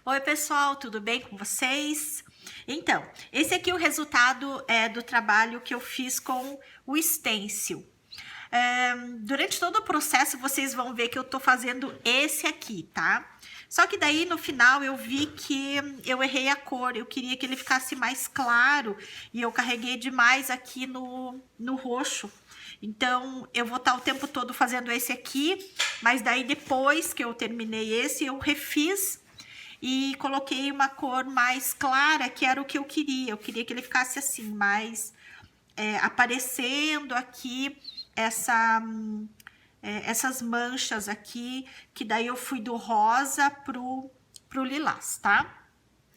Oi, pessoal, tudo bem com vocês? Então, esse aqui é o resultado do trabalho que eu fiz com o stencil. Durante todo o processo, vocês vão ver que eu tô fazendo esse aqui, tá? Só que daí, no final, eu vi que eu errei a cor. Eu queria que ele ficasse mais claro e eu carreguei demais aqui no roxo. Então, eu vou estar o tempo todo fazendo esse aqui, mas daí, depois que eu terminei esse, eu refiz e coloquei uma cor mais clara, que era o que eu queria. Eu queria que ele ficasse assim, mais aparecendo aqui essas manchas aqui, que daí eu fui do rosa pro lilás, tá?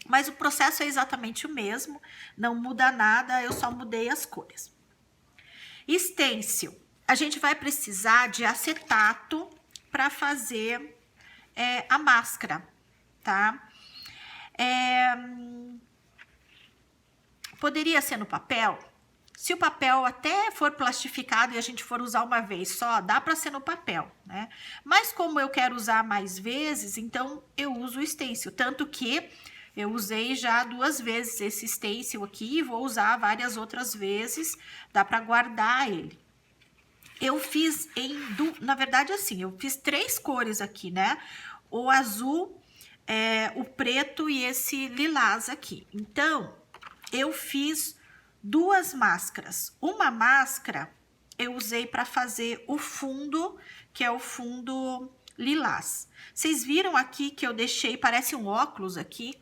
Mas o processo é exatamente o mesmo, não muda nada, eu só mudei as cores. Stencil, a gente vai precisar de acetato para fazer a máscara, tá? Poderia ser no papel. Se o papel até for plastificado e a gente for usar uma vez só, dá para ser no papel, né? Mas como eu quero usar mais vezes, então eu uso o stencil. Tanto que eu usei já 2 vezes esse stencil aqui e vou usar várias outras vezes. Dá para guardar ele. Eu fiz na verdade assim, eu fiz 3 cores aqui, né? O azul, o preto e esse lilás aqui. Então, eu fiz 2 máscaras. Uma máscara eu usei para fazer o fundo, que é o fundo lilás. Vocês viram aqui que eu deixei, parece um óculos aqui.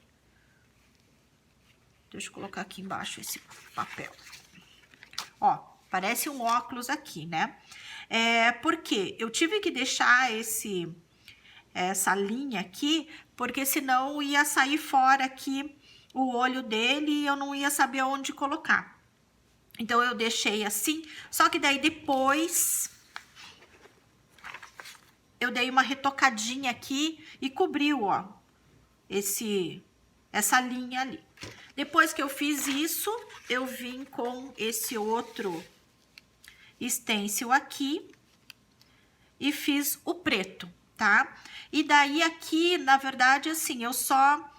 Deixa eu colocar aqui embaixo esse papel. Ó, parece um óculos aqui, né? Porque eu tive que deixar essa linha aqui, porque senão ia sair fora aqui o olho dele e eu não ia saber onde colocar. Então, eu deixei assim, só que daí depois eu dei uma retocadinha aqui e cobriu, ó, essa linha ali. Depois que eu fiz isso, eu vim com esse outro stencil aqui e fiz o preto, tá? E daí aqui, na verdade, assim, eu só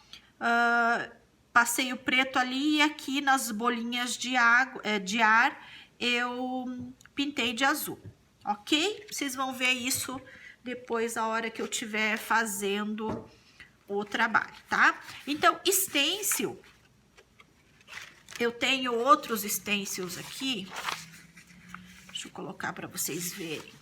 passei o preto ali e aqui nas bolinhas de ar eu pintei de azul, ok? Vocês vão ver isso depois, a hora que eu estiver fazendo o trabalho, tá? Então, stencil, eu tenho outros stencils aqui. Deixa eu colocar para vocês verem.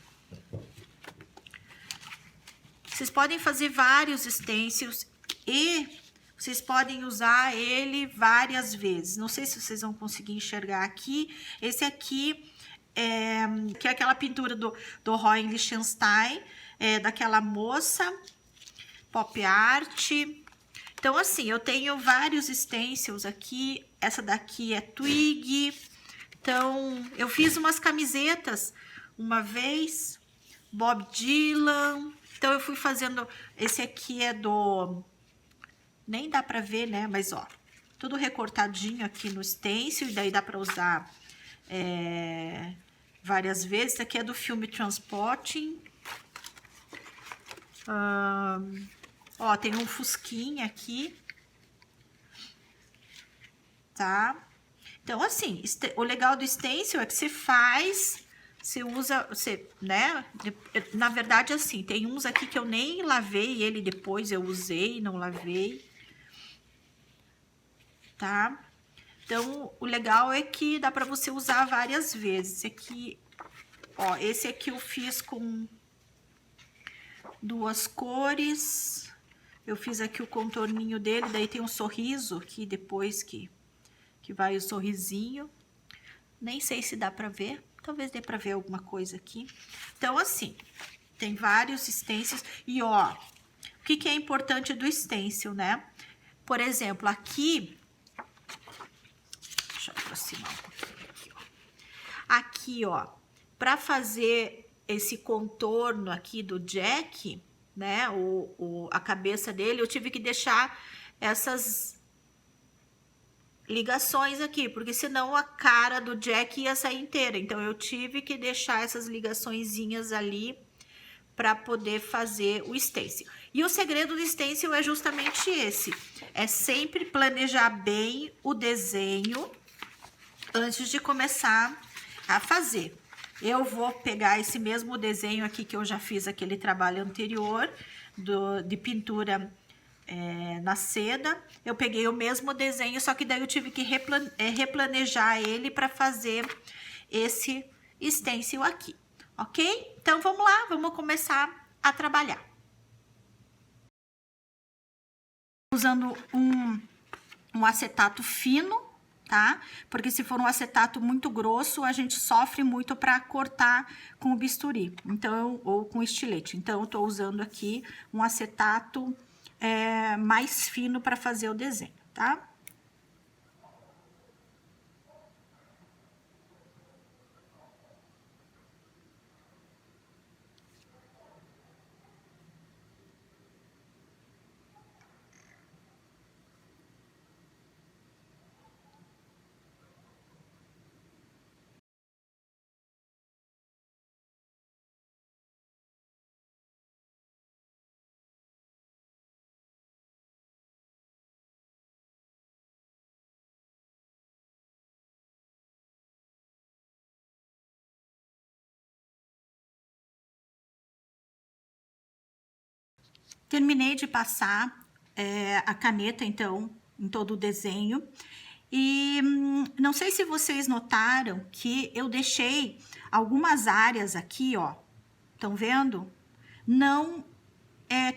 Vocês podem fazer vários stencils e vocês podem usar ele várias vezes. Não sei se vocês vão conseguir enxergar aqui. Esse aqui que é aquela pintura do Roy Lichtenstein, daquela moça, pop art. Então, assim, eu tenho vários stencils aqui. Essa daqui é twig. Então, eu fiz umas camisetas uma vez, Bob Dylan. Então, eu fui fazendo... Esse aqui é do... Nem dá pra ver, né? Mas, ó, tudo recortadinho aqui no stencil. E daí dá pra usar várias vezes. Esse aqui é do filme Transporting. Ó, tem um fusquinha aqui. Tá? Então, assim, o legal do stencil é que você faz... Você usa, né? Na verdade, assim, tem uns aqui que eu nem lavei ele depois, eu usei, não lavei. Tá? Então, o legal é que dá pra você usar várias vezes. Esse aqui, ó, esse aqui eu fiz com 2 cores. Eu fiz aqui o contorninho dele, daí tem um sorriso aqui depois que vai o sorrisinho. Nem sei se dá pra ver. Talvez dê pra ver alguma coisa aqui. Então, assim, tem vários stencils. E, ó, o que é importante do stencil, né? Por exemplo, aqui... Deixa eu aproximar um pouquinho aqui, ó. Aqui, ó, pra fazer esse contorno aqui do Jack, né? A cabeça dele, eu tive que deixar essas... ligações aqui, porque senão a cara do Jack ia sair inteira. Então, eu tive que deixar essas ligaçõezinhas ali para poder fazer o stencil. E o segredo do stencil é justamente esse, é sempre planejar bem o desenho antes de começar a fazer. Eu vou pegar esse mesmo desenho aqui que eu já fiz aquele trabalho anterior de pintura na seda. Eu peguei o mesmo desenho, só que daí eu tive que replanejar ele para fazer esse stencil aqui, ok? Então vamos lá, vamos começar a trabalhar. Usando um acetato fino, tá? Porque se for um acetato muito grosso, a gente sofre muito para cortar com o bisturi, então, ou com estilete. Então, eu tô usando aqui um acetato mais fino para fazer o desenho, tá? Terminei de passar a caneta, então, em todo o desenho. E não sei se vocês notaram que eu deixei algumas áreas aqui, ó. Estão vendo? Não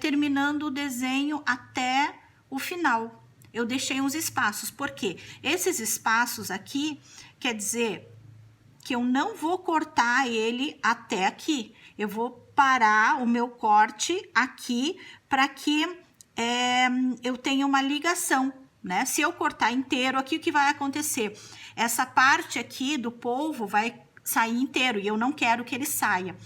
terminando o desenho até o final. Eu deixei uns espaços. Por quê? Esses espaços aqui, quer dizer que eu não vou cortar ele até aqui. Eu vou parar o meu corte aqui para que eu tenha uma ligação, né? Se eu cortar inteiro aqui, o que vai acontecer? Essa parte aqui do polvo vai sair inteiro e eu não quero que ele saia.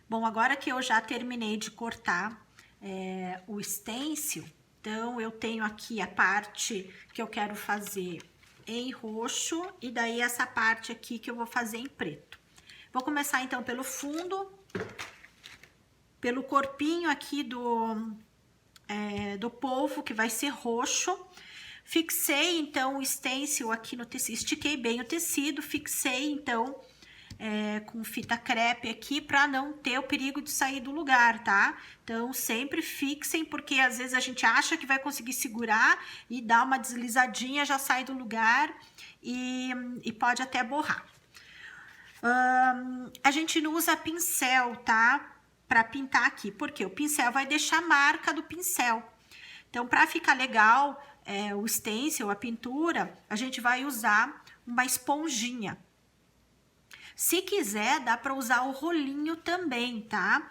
Bom, agora que eu já terminei de cortar o stencil, então eu tenho aqui a parte que eu quero fazer em roxo e daí essa parte aqui que eu vou fazer em preto. Vou começar então pelo fundo, pelo corpinho aqui do polvo, que vai ser roxo. Fixei então o stencil aqui no tecido, estiquei bem o tecido, fixei então com fita crepe aqui para não ter o perigo de sair do lugar, tá? Então sempre fixem, porque às vezes a gente acha que vai conseguir segurar e dá uma deslizadinha, já sai do lugar e pode até borrar. A gente não usa pincel, tá? Para pintar aqui, porque o pincel vai deixar a marca do pincel. Então, para ficar legal, o stencil, a pintura, a gente vai usar uma esponjinha. Se quiser, dá para usar o rolinho também, tá?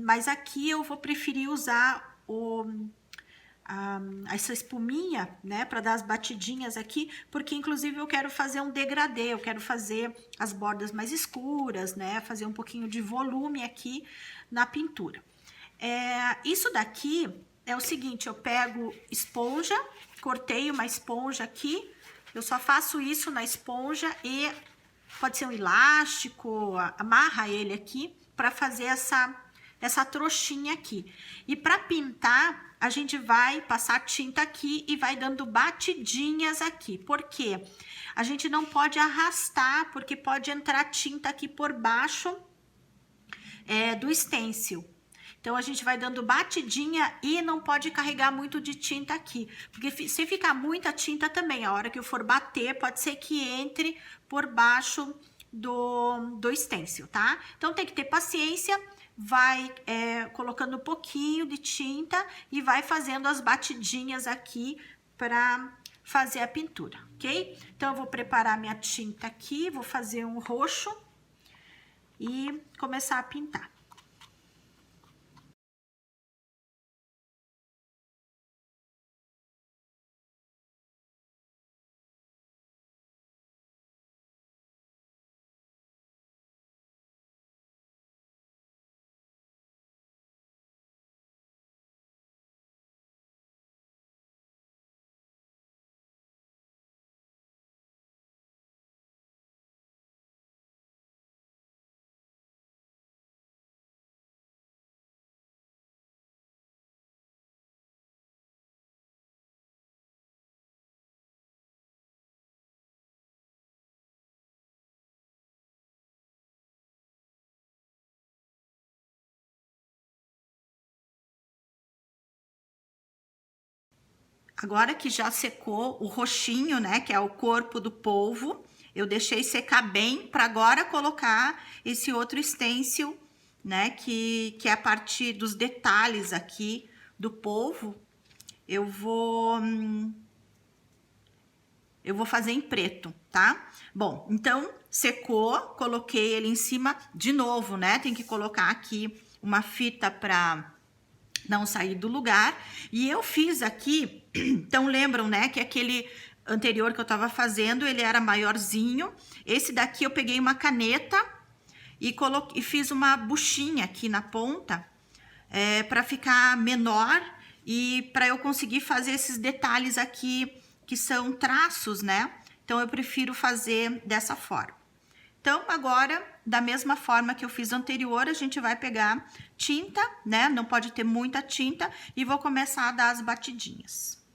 Mas aqui eu vou preferir usar essa espuminha, né, para dar as batidinhas aqui, porque inclusive eu quero fazer um degradê, eu quero fazer as bordas mais escuras, né, fazer um pouquinho de volume aqui na pintura. Isso daqui é o seguinte, eu pego esponja, cortei uma esponja aqui, eu só faço isso na esponja e pode ser um elástico, amarra ele aqui para fazer essa trouxinha aqui. E para pintar, a gente vai passar tinta aqui e vai dando batidinhas aqui. Por quê? A gente não pode arrastar, porque pode entrar tinta aqui por baixo do stencil. Então, a gente vai dando batidinha e não pode carregar muito de tinta aqui. Porque se ficar muita tinta também, a hora que eu for bater, pode ser que entre por baixo do stencil, tá? Então, tem que ter paciência, vai colocando um pouquinho de tinta e vai fazendo as batidinhas aqui para fazer a pintura, ok? Então, eu vou preparar minha tinta aqui, vou fazer um roxo e começar a pintar. Agora que já secou o roxinho, né, que é o corpo do polvo, eu deixei secar bem para agora colocar esse outro stencil, né, que é a partir dos detalhes aqui do polvo. Eu vou fazer em preto, tá? Bom, então secou, coloquei ele em cima de novo, né? Tem que colocar aqui uma fita para não sair do lugar. E eu fiz aqui, então lembram, né, que aquele anterior que eu tava fazendo, ele era maiorzinho. Esse daqui eu peguei uma caneta e fiz uma buchinha aqui na ponta, para ficar menor e para eu conseguir fazer esses detalhes aqui que são traços, né? Então eu prefiro fazer dessa forma. Então, agora, da mesma forma que eu fiz anterior, a gente vai pegar tinta, né? Não pode ter muita tinta e vou começar a dar as batidinhas.